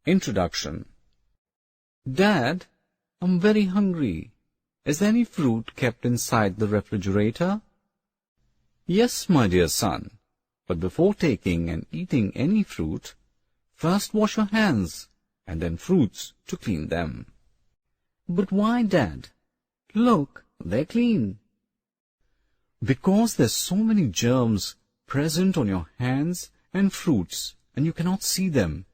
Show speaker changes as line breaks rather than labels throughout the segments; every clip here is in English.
Introduction. Dad, I'm very hungry. Is there any fruit kept inside the refrigerator? Yes, my dear son, but before taking and eating any fruit, first wash your hands and then fruits to clean them. But why, Dad? Look, they're clean. Because there's so many germs present on your hands and fruits and you cannot see them.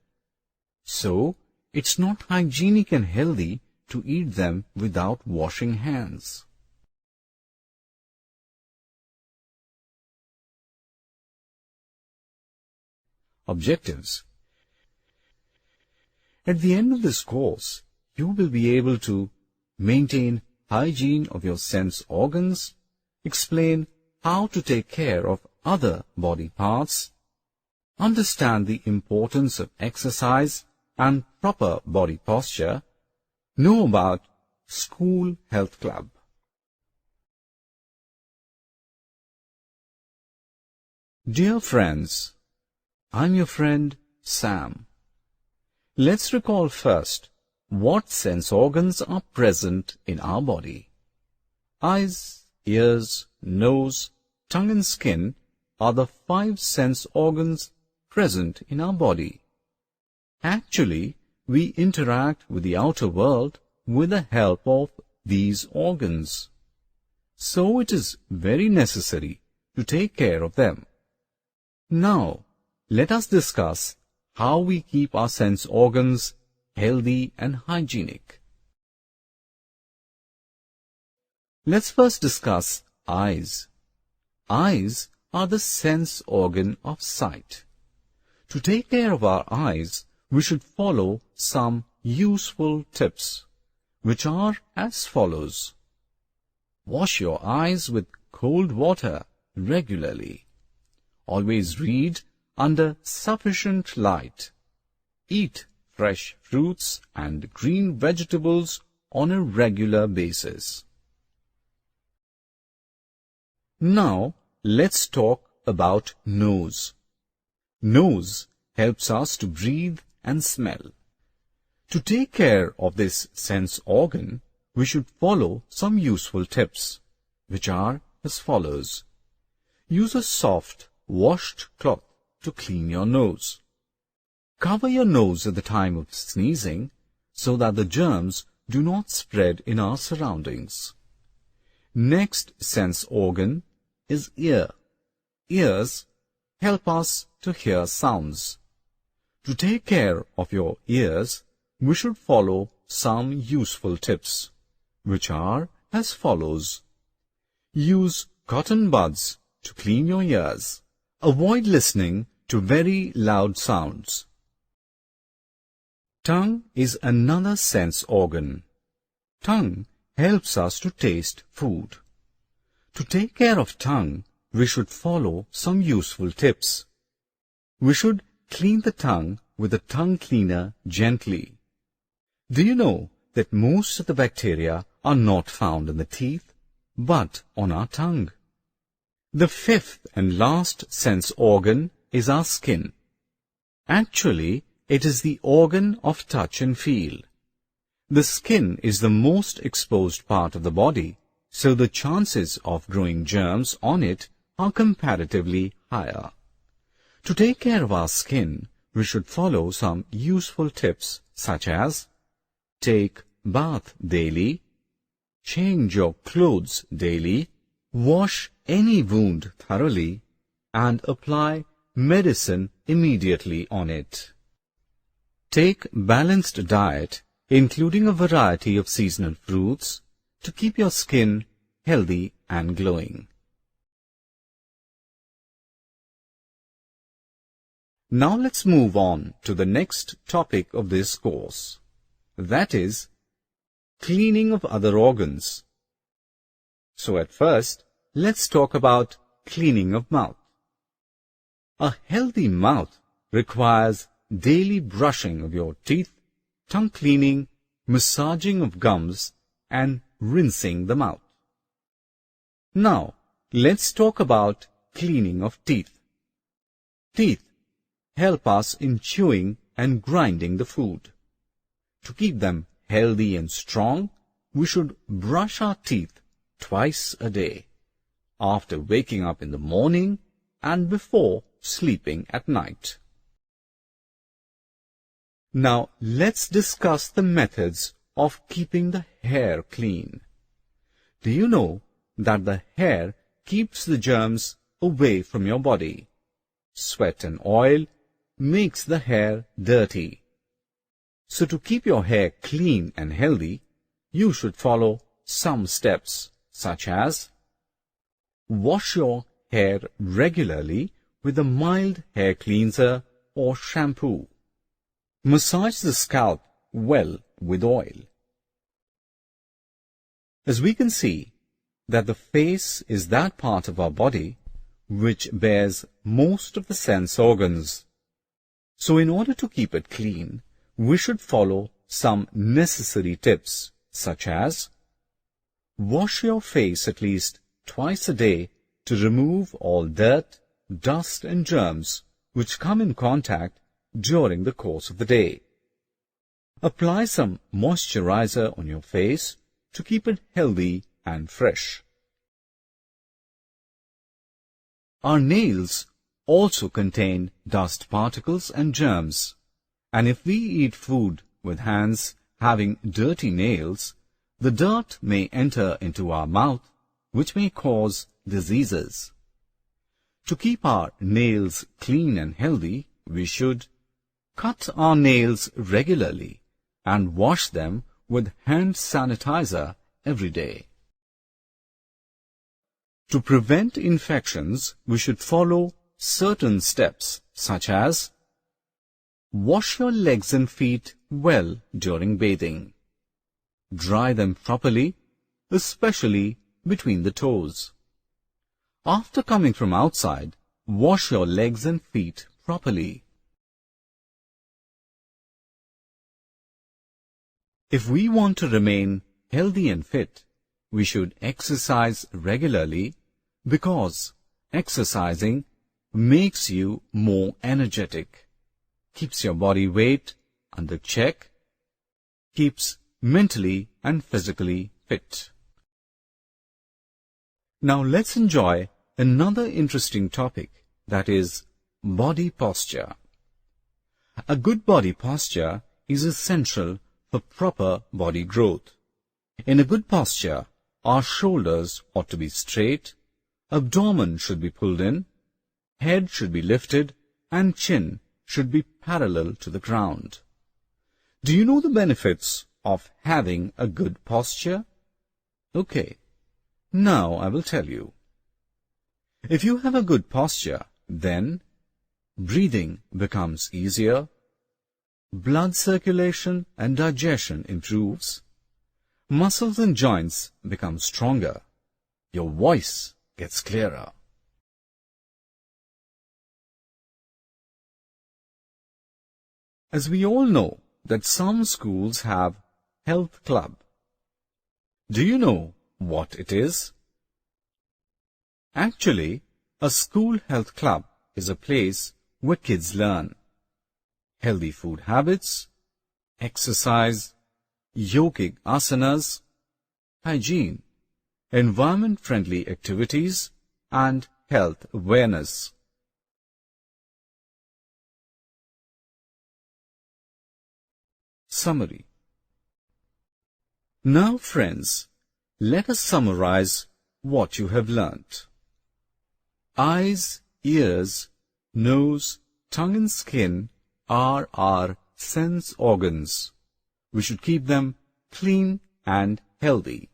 So, it's not hygienic and healthy to eat them without washing hands. Objectives. At the end of this course, you will be able to maintain hygiene of your sense organs, explain how to take care of other body parts, understand the importance of exercise and proper body posture, know about School Health Club. Dear friends, I'm your friend Sam. Let's recall first what sense organs are present in our body. Eyes, ears, nose, tongue and skin are the 5 sense organs present in our body. Actually, we interact with the outer world with the help of these organs. So it is very necessary to take care of them. Now, let us discuss how we keep our sense organs healthy and hygienic. Let's first discuss eyes. Eyes are the sense organ of sight. To take care of our eyes, we should follow some useful tips, which are as follows. Wash your eyes with cold water regularly. Always read under sufficient light. Eat fresh fruits and green vegetables on a regular basis. Now, let's talk about nose. Nose helps us to breathe and smell. To take care of this sense organ, we should follow some useful tips, which are as follows. Use a soft, washed cloth to clean your nose. Cover your nose at the time of sneezing so that the germs do not spread in our surroundings. Next sense organ is ear. Ears help us to hear sounds. To take care of your ears, we should follow some useful tips, which are as follows. Use cotton buds to clean your ears. Avoid listening to very loud sounds. Tongue is another sense organ. Tongue helps us to taste food. To take care of tongue, we should follow some useful tips. We should clean the tongue with a tongue cleaner gently. Do you know that most of the bacteria are not found in the teeth, but on our tongue? The 5th and last sense organ is our skin. Actually, it is the organ of touch and feel. The skin is the most exposed part of the body, so the chances of growing germs on it are comparatively higher. To take care of our skin, we should follow some useful tips such as take bath daily, change your clothes daily, wash any wound thoroughly, and apply medicine immediately on it. Take balanced diet, including a variety of seasonal fruits, to keep your skin healthy and glowing. Now let's move on to the next topic of this course. That is, cleaning of other organs. So at first, let's talk about cleaning of mouth. A healthy mouth requires daily brushing of your teeth, tongue cleaning, massaging of gums, and rinsing the mouth. Now, let's talk about cleaning of teeth. Teeth help us in chewing and grinding the food. To keep them healthy and strong, we should brush our teeth twice a day, after waking up in the morning and before sleeping at night. Now let's discuss the methods of keeping the hair clean. Do you know that the hair keeps the germs away from your body? Sweat and oil makes the hair dirty. So to keep your hair clean and healthy, you should follow some steps such as: wash your hair regularly with a mild hair cleanser or shampoo. Massage the scalp well with oil. As we can see that the face is that part of our body which bears most of the sense organs. So in order to keep it clean, we should follow some necessary tips such as: wash your face at least twice a day to remove all dirt, dust and germs which come in contact during the course of the day. Apply some moisturizer on your face to keep it healthy and fresh. Our nails also contain dust particles and germs, and if we eat food with hands having dirty nails, the dirt may enter into our mouth, which may cause diseases. To keep our nails clean and healthy, we should cut our nails regularly and wash them with hand sanitizer every day. To prevent infections, we should follow certain steps such as: wash your legs and feet well during bathing. Dry them properly, especially between the toes. After coming from outside, wash your legs and feet properly. If we want to remain healthy and fit, we should exercise regularly, because exercising makes you more energetic, keeps your body weight under check, keeps mentally and physically fit. Now let's enjoy another interesting topic, that is body posture. A good body posture is essential for proper body growth. In a good posture, our shoulders ought to be straight, abdomen should be pulled in, head should be lifted, and chin should be parallel to the ground. Do you know the benefits of having a good posture? Okay, now I will tell you. If you have a good posture, then breathing becomes easier, blood circulation and digestion improves, muscles and joints become stronger, your voice gets clearer. As we all know that some schools have health club. Do you know what it is? Actually, a school health club is a place where kids learn healthy food habits, exercise, yogic asanas, hygiene, environment-friendly activities, and health awareness. Summary. Now, friends, let us summarize what you have learnt. Eyes, ears, nose, tongue and skin are our sense organs. We should keep them clean and healthy.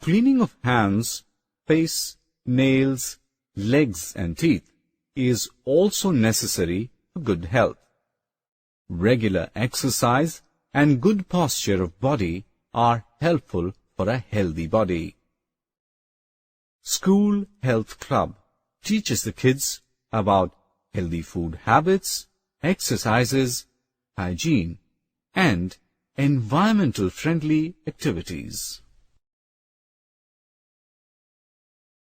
Cleaning of hands, face, nails, legs and teeth is also necessary for good health. Regular exercise and good posture of body are helpful for a healthy body. School Health Club teaches the kids about healthy food habits, exercises, hygiene, and environmental friendly activities.